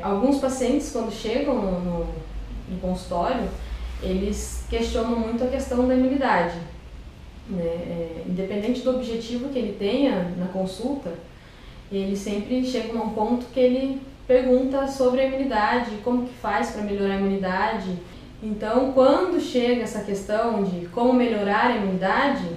Alguns pacientes, quando chegam no consultório, eles questionam muito a questão da imunidade, né? Independente do objetivo que ele tenha na consulta, ele sempre chega a um ponto que ele pergunta sobre a imunidade, como que faz para melhorar a imunidade. Então, quando chega essa questão de como melhorar a imunidade,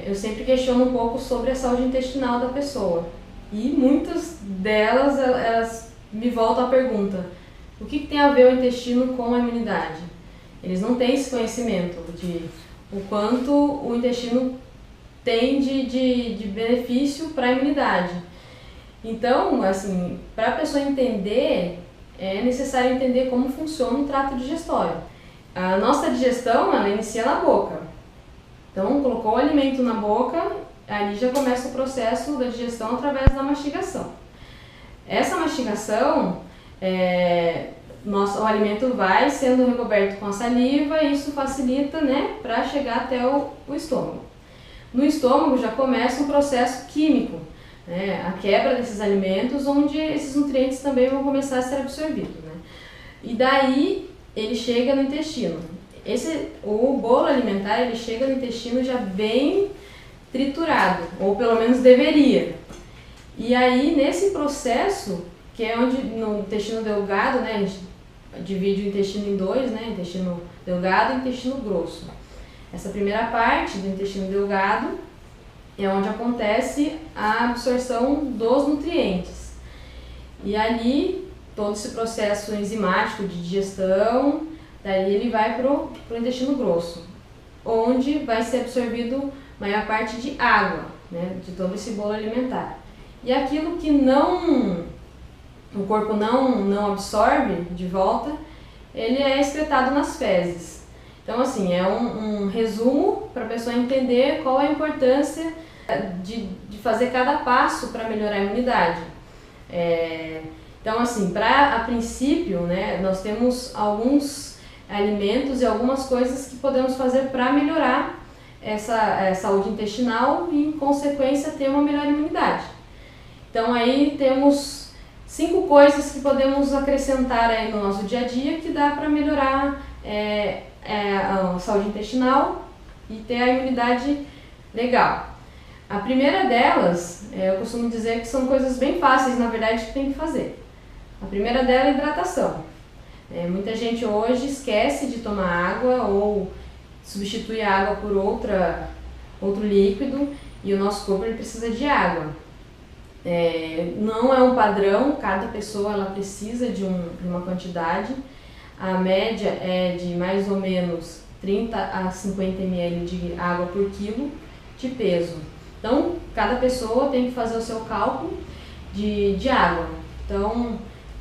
eu sempre questiono um pouco sobre a saúde intestinal da pessoa. E muitas delas, elas me voltam à pergunta: o que tem a ver o intestino com a imunidade? Eles não têm esse conhecimento de o quanto o intestino tem de benefício para a imunidade. Então, assim, para a pessoa entender, é necessário entender como funciona o trato digestório. A nossa digestão, ela inicia na boca. Então, colocou o alimento na boca, ali já começa o processo da digestão através da mastigação. Essa mastigação, o alimento vai sendo recoberto com a saliva e isso facilita, né, para chegar até o estômago. No estômago já começa um processo químico, né, a quebra desses alimentos, onde esses nutrientes também vão começar a ser absorvidos, né? E daí ele chega no intestino. O bolo alimentar, ele chega no intestino já bem triturado, ou pelo menos deveria. E aí, nesse processo, que é onde no intestino delgado, né, a gente divide o intestino em dois, né, intestino delgado e intestino grosso. Essa primeira parte do intestino delgado é onde acontece a absorção dos nutrientes. E ali, todo esse processo enzimático de digestão, daí ele vai para o intestino grosso, onde vai ser absorvido a maior parte de água, né, de todo esse bolo alimentar. E aquilo que o corpo não absorve de volta, ele é excretado nas fezes. Então, assim, é um resumo para a pessoa entender qual é a importância de fazer cada passo para melhorar a imunidade. Então, assim, a princípio, né, nós temos alguns alimentos e algumas coisas que podemos fazer para melhorar essa saúde intestinal e, em consequência, ter uma melhor imunidade. Então, aí temos 5 coisas que podemos acrescentar aí no nosso dia a dia que dá para melhorar a saúde intestinal e ter a imunidade legal. A primeira delas, eu costumo dizer que são coisas bem fáceis, na verdade, que tem que fazer. A primeira delas é a hidratação. Muita gente hoje esquece de tomar água ou substitui a água por outro líquido e o nosso corpo ele precisa de água. Não é um padrão, cada pessoa ela precisa de uma quantidade. A média é de mais ou menos 30 a 50 ml de água por quilo de peso. Então, cada pessoa tem que fazer o seu cálculo de água. Então,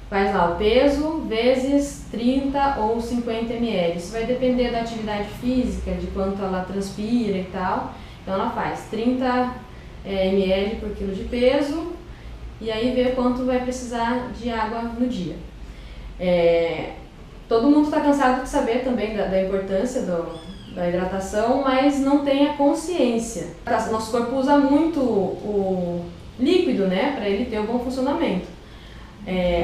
faz lá o peso vezes 30 ou 50 ml. Isso vai depender da atividade física, de quanto ela transpira e tal. Então, ela faz 30 ml por quilo de peso e aí vê quanto vai precisar de água no dia. Todo mundo está cansado de saber também da importância da hidratação, mas não tem a consciência. Nosso corpo usa muito o líquido, né, para ele ter um bom funcionamento.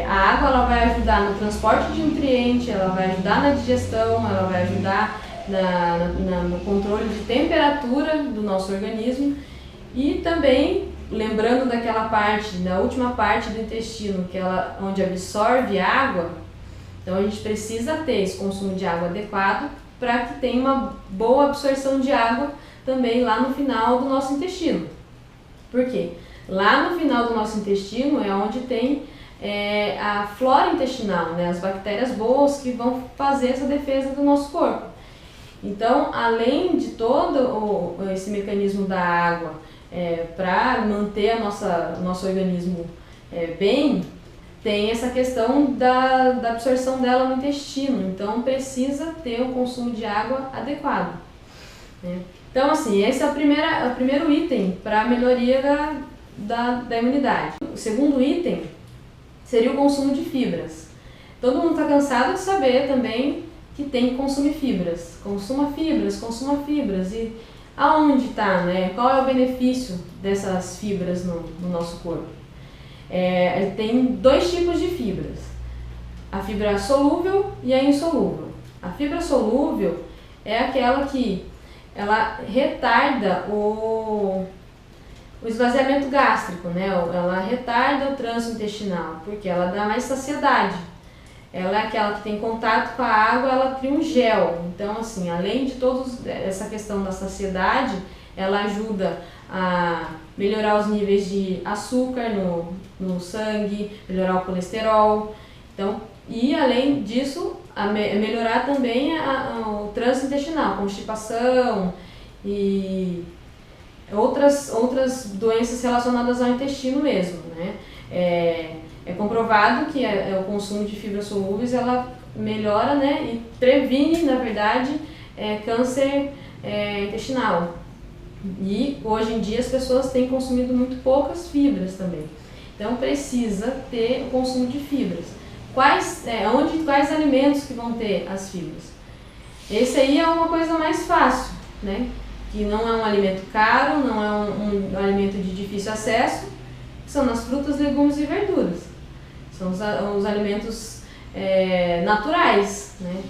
A água ela vai ajudar no transporte de nutrientes, ela vai ajudar na digestão, ela vai ajudar no controle de temperatura do nosso organismo e também, lembrando daquela parte, da última parte do intestino, que onde absorve água, então a gente precisa ter esse consumo de água adequado para que tenha uma boa absorção de água também lá no final do nosso intestino. Por quê? Lá no final do nosso intestino é onde tem a flora intestinal, né? As bactérias boas que vão fazer essa defesa do nosso corpo. Então, além de todo esse mecanismo da água para manter o nosso organismo bem, tem essa questão da absorção dela no intestino. Então, precisa ter um consumo de água adequado, né? Então, assim, esse é o primeiro item para a melhoria da imunidade. O segundo item seria o consumo de fibras. Todo mundo está cansado de saber também que tem que consumir fibras. Consuma fibras. E aonde está, né? Qual é o benefício dessas fibras no nosso corpo? Ele tem dois tipos de fibras, a fibra solúvel e a insolúvel. A fibra solúvel é aquela que ela retarda o esvaziamento gástrico, né? Ela retarda o trânsito intestinal, porque ela dá mais saciedade. Ela é aquela que tem contato com a água, ela cria um gel. Então, assim, além de essa questão da saciedade, ela ajuda a melhorar os níveis de açúcar no sangue, melhorar o colesterol. Então, e além disso, melhorar também o trânsito intestinal, constipação e outras doenças relacionadas ao intestino mesmo, né? É comprovado que o consumo de fibras solúveis ela melhora, né, e previne, na verdade, câncer intestinal. E hoje em dia as pessoas têm consumido muito poucas fibras também. Então precisa ter o consumo de fibras. Quais alimentos que vão ter as fibras? Esse aí é uma coisa mais fácil, né? Que não é um alimento caro, não é um alimento de difícil acesso, que são nas frutas, legumes e verduras. São os alimentos naturais, né?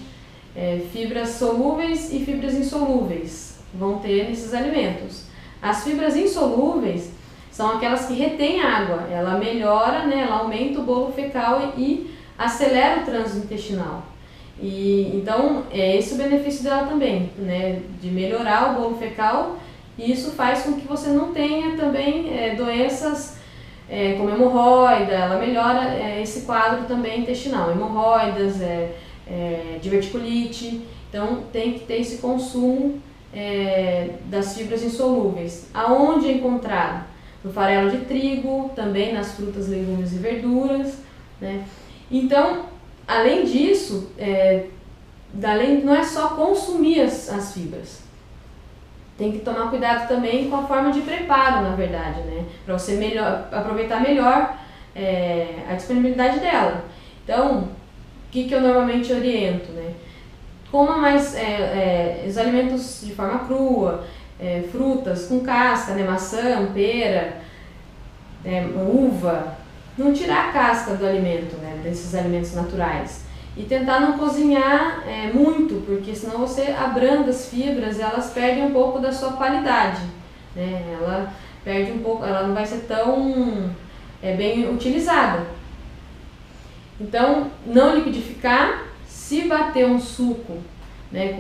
Fibras solúveis e fibras insolúveis vão ter nesses alimentos. As fibras insolúveis são aquelas que retêm água, ela melhora, né? Ela aumenta o bolo fecal e acelera o trânsito intestinal. E então é esse o benefício dela também, né? De melhorar o bolo fecal, e isso faz com que você não tenha também doenças como hemorroida. Ela melhora esse quadro também intestinal, hemorroidas, diverticulite. Então tem que ter esse consumo das fibras insolúveis. Aonde é encontrado? No farelo de trigo, também nas frutas, legumes e verduras, né? Então, além disso, não é só consumir as fibras. Tem que tomar cuidado também com a forma de preparo, na verdade, né? Para você aproveitar melhor a disponibilidade dela. Então, o que eu normalmente oriento, né? Coma mais os alimentos de forma crua, frutas com casca, né? Maçã, pera, uva. Não tirar a casca do alimento, né? Desses alimentos naturais. E tentar não cozinhar muito, porque senão você abranda as fibras e elas perdem um pouco da sua qualidade, né? Ela perde um pouco, ela não vai ser tão bem utilizada. Então, não liquidificar. Se bater um suco, né,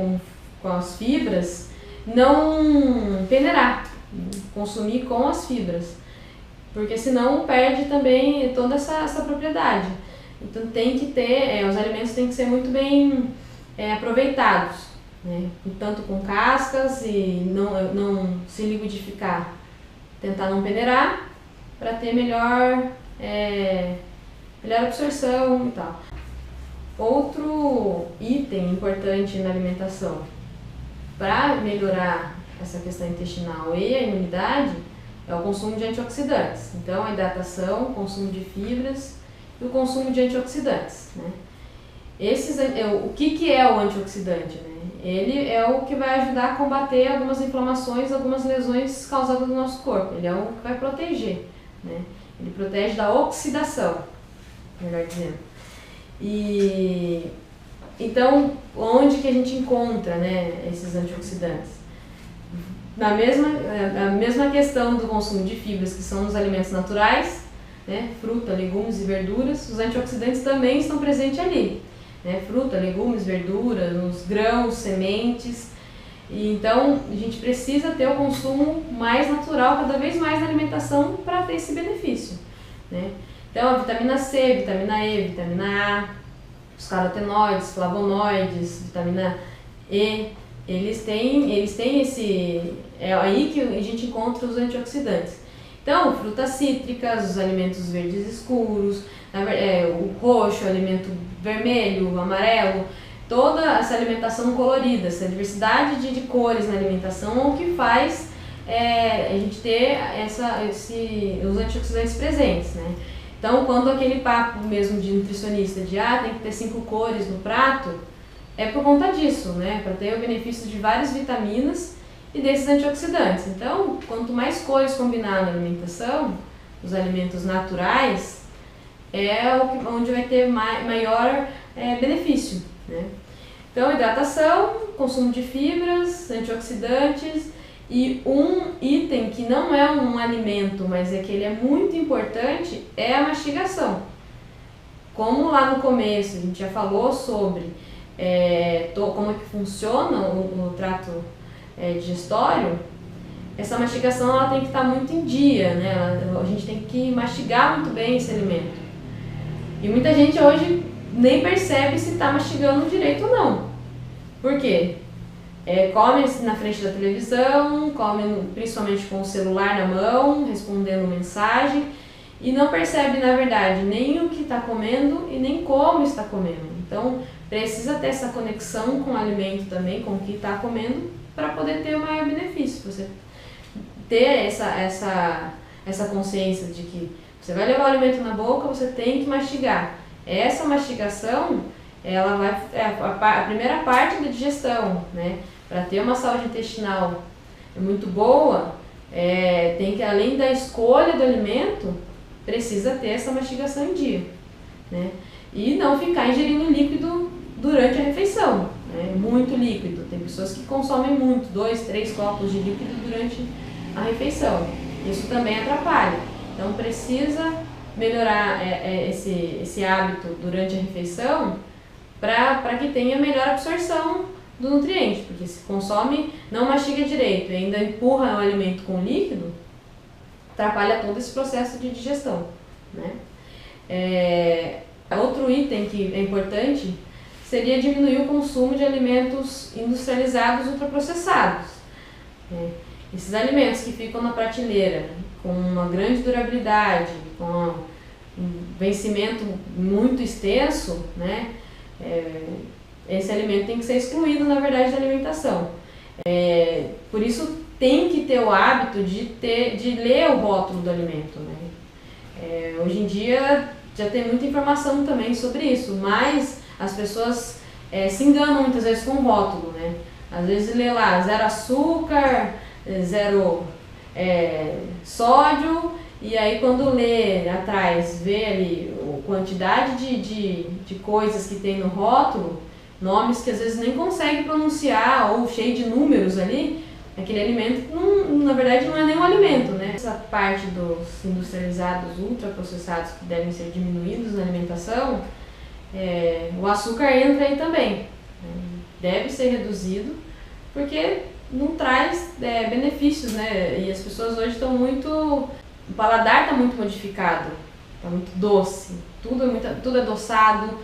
com as fibras, não peneirar, consumir com as fibras, porque senão perde também toda essa propriedade. Então tem que ter, os alimentos têm que ser muito bem aproveitados, né? Tanto com cascas e não se liquidificar, tentar não peneirar para ter melhor absorção e tal. Outro item importante na alimentação para melhorar essa questão intestinal e a imunidade é o consumo de antioxidantes. Então, a hidratação, o consumo de fibras e o consumo de antioxidantes, né? O que é o antioxidante, né? Ele é o que vai ajudar a combater algumas inflamações, algumas lesões causadas no nosso corpo. Ele é o que vai proteger, né? Ele protege da oxidação, melhor dizendo. E então, onde que a gente encontra, né, esses antioxidantes? A mesma questão do consumo de fibras, que são os alimentos naturais, né, fruta, legumes e verduras, os antioxidantes também estão presentes ali, né, fruta, legumes, verduras, nos grãos, sementes. E então a gente precisa ter o consumo mais natural cada vez mais na alimentação para ter esse benefício, né? Então, a vitamina C, vitamina E, vitamina A, os carotenoides, flavonoides, vitamina E, eles têm esse... É aí que a gente encontra os antioxidantes. Então, frutas cítricas, os alimentos verdes escuros, o roxo, o alimento vermelho, o amarelo, toda essa alimentação colorida, essa diversidade de cores na alimentação é o que faz a gente ter os antioxidantes presentes, né? Então, quando aquele papo mesmo de nutricionista de tem que ter 5 cores no prato, é por conta disso, né? Para ter o benefício de várias vitaminas e desses antioxidantes. Então, quanto mais cores combinar na alimentação, os alimentos naturais, é onde vai ter maior benefício, né? Então, hidratação, consumo de fibras, antioxidantes, e um item que não é um alimento, mas é que ele é muito importante, é a mastigação. Como lá no começo a gente já falou sobre como é que funciona o trato digestório, essa mastigação ela tem que estar muito em dia, né? A gente tem que mastigar muito bem esse alimento. E muita gente hoje nem percebe se está mastigando direito ou não. Por quê? Come na frente da televisão, come principalmente com o celular na mão, respondendo mensagem, e não percebe, na verdade, nem o que está comendo e nem como está comendo. Então, precisa ter essa conexão com o alimento também, com o que está comendo, para poder ter o maior benefício. Você ter essa consciência de que você vai levar o alimento na boca, você tem que mastigar. Essa mastigação, ela vai a primeira parte da digestão, né? Para ter uma saúde intestinal muito boa, tem que, além da escolha do alimento, precisa ter essa mastigação em dia, né? E não ficar ingerindo líquido durante a refeição, né? Muito líquido. Tem pessoas que consomem muito, 2, 3 copos de líquido durante a refeição. Isso também atrapalha. Então precisa melhorar esse hábito durante a refeição para que tenha melhor absorção do nutriente, porque se consome, não mastiga direito e ainda empurra o alimento com líquido, atrapalha todo esse processo de digestão, né? Outro item que é importante seria diminuir o consumo de alimentos industrializados ultraprocessados, né? Esses alimentos que ficam na prateleira com uma grande durabilidade, com um vencimento muito extenso, né? Esse alimento tem que ser excluído, na verdade, da alimentação. Por isso, tem que ter o hábito de ler o rótulo do alimento, né? Hoje em dia, já tem muita informação também sobre isso, mas as pessoas se enganam muitas vezes com o rótulo, né? Às vezes lê lá, 0 açúcar, 0 sódio, e aí quando lê atrás, vê ali a quantidade de coisas que tem no rótulo, nomes que às vezes nem consegue pronunciar ou cheio de números ali, aquele alimento na verdade não é nem um alimento, né? Essa parte dos industrializados, ultraprocessados que devem ser diminuídos na alimentação, o açúcar entra aí também, né? Deve ser reduzido porque não traz benefícios, né? E as pessoas hoje estão o paladar está muito modificado, está muito doce, tudo é adoçado.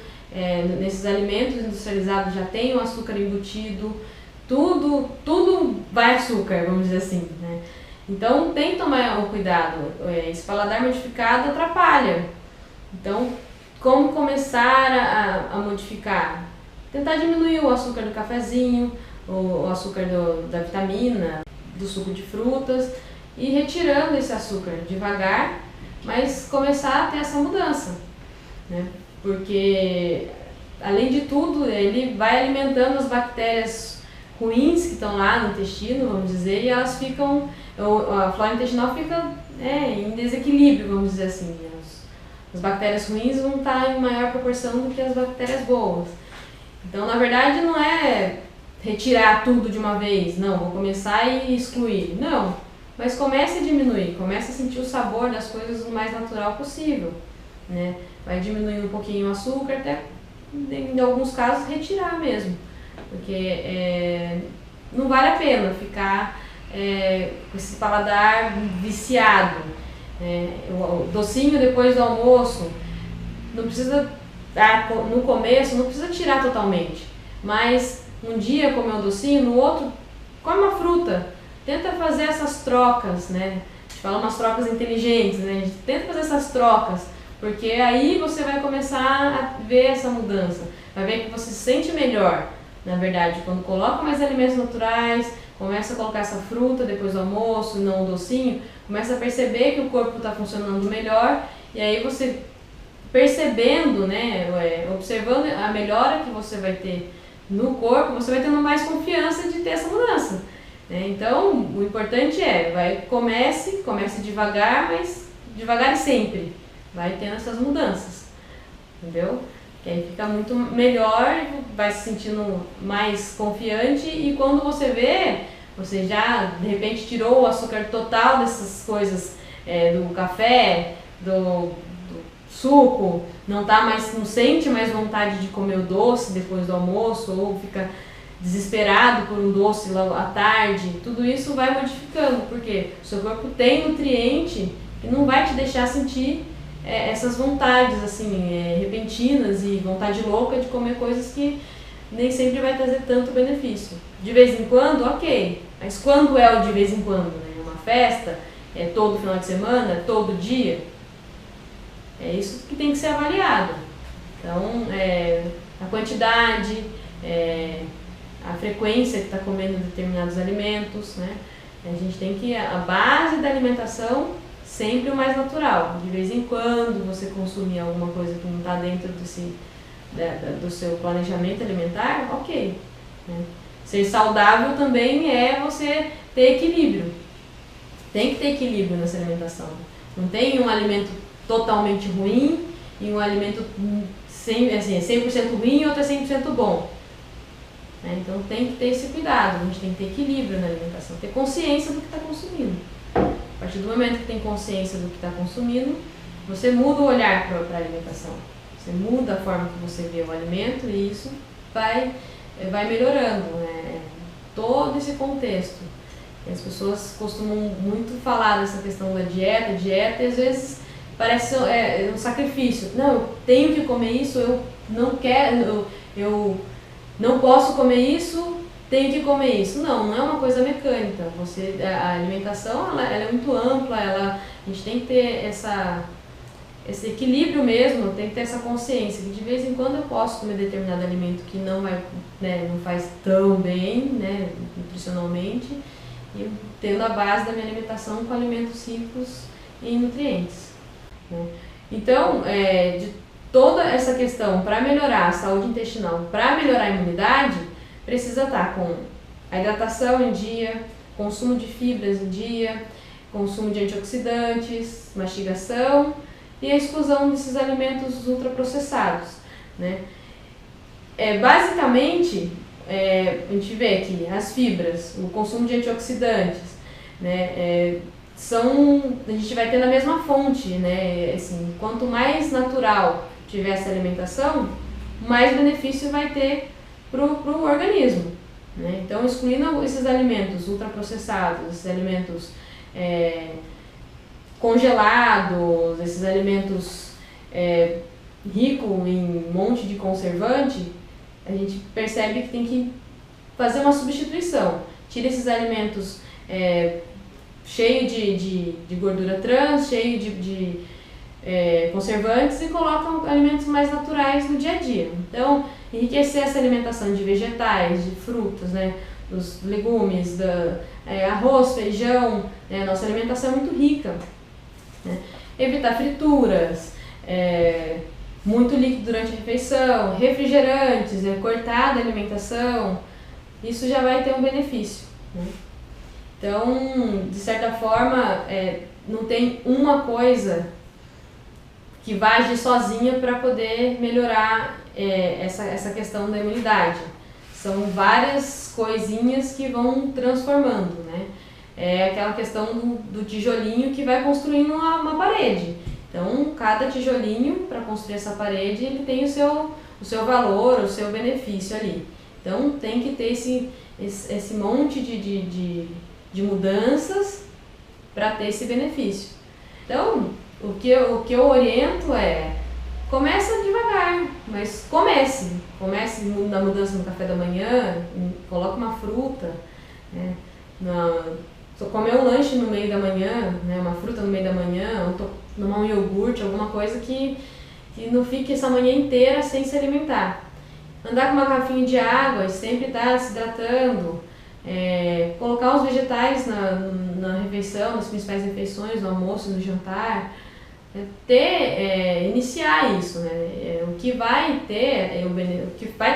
Nesses alimentos industrializados já tem o açúcar embutido, tudo vai açúcar, vamos dizer assim, né? Então tem que tomar o cuidado, esse paladar modificado atrapalha. Então, como começar a modificar? Tentar diminuir o açúcar do cafezinho, o açúcar da vitamina, do suco de frutas, e retirando esse açúcar devagar, mas começar a ter essa mudança, né? Porque, além de tudo, ele vai alimentando as bactérias ruins que estão lá no intestino, vamos dizer, e elas ficam, a flora intestinal fica em desequilíbrio, vamos dizer assim. As bactérias ruins vão estar em maior proporção do que as bactérias boas. Então, na verdade, não é retirar tudo de uma vez, não, vou começar e excluir, não. Mas comece a diminuir, comece a sentir o sabor das coisas o mais natural possível, né? Vai diminuindo um pouquinho o açúcar, até em alguns casos retirar mesmo, porque não vale a pena ficar com esse paladar viciado. O docinho depois do almoço, não precisa, no começo, não precisa tirar totalmente, mas um dia comer um docinho, no outro come uma fruta. Tenta fazer essas trocas, né? A gente fala umas trocas inteligentes, né? A gente tenta fazer essas trocas, porque aí você vai começar a ver essa mudança. Vai ver que você se sente melhor, na verdade, quando coloca mais alimentos naturais, começa a colocar essa fruta depois do almoço, não o docinho, começa a perceber que o corpo está funcionando melhor, e aí você percebendo, né? Observando a melhora que você vai ter no corpo, você vai tendo mais confiança de ter essa mudança. Então, o importante comece devagar, mas devagar e sempre, vai tendo essas mudanças, entendeu? Que aí fica muito melhor, vai se sentindo mais confiante e quando você vê, você já de repente tirou o açúcar total dessas coisas, do café, do suco, não sente mais vontade de comer o doce depois do almoço ou fica desesperado por um doce logo à tarde, tudo isso vai modificando, porque o seu corpo tem nutriente que não vai te deixar sentir essas vontades assim, repentinas e vontade louca de comer coisas que nem sempre vai trazer tanto benefício. De vez em quando, ok, mas quando é o de vez em quando? Né? Uma festa, todo final de semana, todo dia? É isso que tem que ser avaliado. Então, a quantidade, a frequência que está comendo determinados alimentos, né? A gente tem que, a base da alimentação, sempre o mais natural. De vez em quando você consumir alguma coisa que não está dentro do seu planejamento alimentar, ok. Né? Ser saudável também é você ter equilíbrio. Tem que ter equilíbrio nessa alimentação. Não tem um alimento totalmente ruim e um alimento 100% ruim e outro é 100% bom. Então tem que ter esse cuidado, a gente tem que ter equilíbrio na alimentação, ter consciência do que está consumindo. A partir do momento que tem consciência do que está consumindo, você muda o olhar para a alimentação. Você muda a forma que você vê o alimento e isso vai melhorando, né? Todo esse contexto. E as pessoas costumam muito falar dessa questão da dieta e às vezes parece um sacrifício. Não, eu tenho que comer isso, eu não quero, eu não posso comer isso, tenho que comer isso. Não é uma coisa mecânica. A alimentação ela é muito ampla, a gente tem que ter esse equilíbrio mesmo, tem que ter essa consciência que de vez em quando eu posso comer determinado alimento que não faz tão bem, né, nutricionalmente, e tendo a base da minha alimentação com alimentos ricos em nutrientes. Né. Então, de toda essa questão para melhorar a saúde intestinal, para melhorar a imunidade, precisa estar com a hidratação em dia, consumo de fibras em dia, consumo de antioxidantes, mastigação e a exclusão desses alimentos ultraprocessados. Né? Basicamente, a gente vê que as fibras, o consumo de antioxidantes, né, a gente vai ter na mesma fonte, né? Assim, quanto mais natural tiver essa alimentação, mais benefício vai ter para o organismo. Né? Então, excluindo esses alimentos ultraprocessados, esses alimentos congelados, esses alimentos ricos em um monte de conservante, a gente percebe que tem que fazer uma substituição. Tira esses alimentos cheio de gordura trans, cheio de conservantes e colocam alimentos mais naturais no dia a dia. Então, enriquecer essa alimentação de vegetais, de frutas, né, dos legumes, arroz, feijão, nossa alimentação é muito rica. Né? Evitar frituras, muito líquido durante a refeição, refrigerantes, cortar da alimentação, isso já vai ter um benefício. Né? Então, de certa forma, não tem uma coisa que vai agir sozinha para poder melhorar essa questão da imunidade. São várias coisinhas que vão transformando, né? É aquela questão do tijolinho que vai construindo uma parede. Então, cada tijolinho, para construir essa parede, ele tem o seu valor, o seu benefício ali. Então, tem que ter esse monte de mudanças para ter esse benefício. Então, o que eu oriento começa devagar, mas comece na mudança no café da manhã, coloque uma fruta, né? Comer um lanche no meio da manhã, né? Uma fruta no meio da manhã, ou tomar um iogurte, alguma coisa que não fique essa manhã inteira sem se alimentar. Andar com uma garrafinha de água e sempre estar se hidratando, colocar os vegetais na refeição, nas principais refeições, no almoço, no jantar, iniciar isso, né? O que vai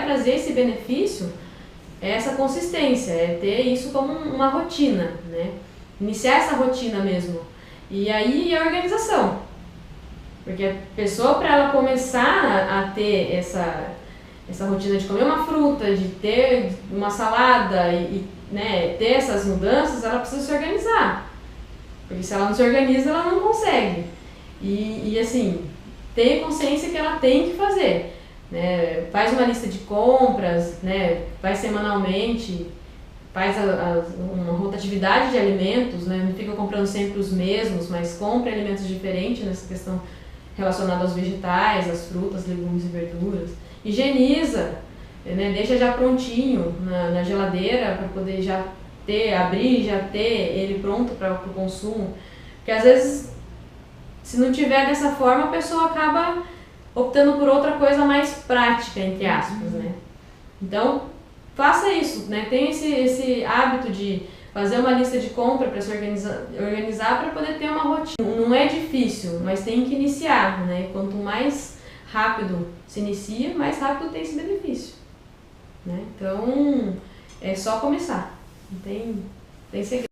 trazer esse benefício é essa consistência, ter isso como uma rotina, né? Iniciar essa rotina mesmo, E aí a organização, porque a pessoa, para ela começar a ter essa rotina de comer uma fruta, de ter uma salada né, ter essas mudanças, ela precisa se organizar. Porque se ela não se organiza, ela não consegue. E assim, ter consciência que ela tem que fazer. Né? Faz uma lista de compras, né? Faz semanalmente, faz uma rotatividade de alimentos, né? Não fica comprando sempre os mesmos, mas compra alimentos diferentes nessa questão relacionada aos vegetais, às frutas, legumes e verduras. Higieniza, né? Deixa já prontinho na geladeira para poder já abrir, já ter ele pronto para o consumo. Porque às vezes, se não tiver dessa forma, a pessoa acaba optando por outra coisa mais prática, entre aspas, né? Então, faça isso, né? Tenha esse hábito de fazer uma lista de compra para se organizar para poder ter uma rotina. Não é difícil, mas tem que iniciar, né? Quanto mais rápido se inicia, mais rápido tem esse benefício, né? Então, é só começar. Não tem segredo.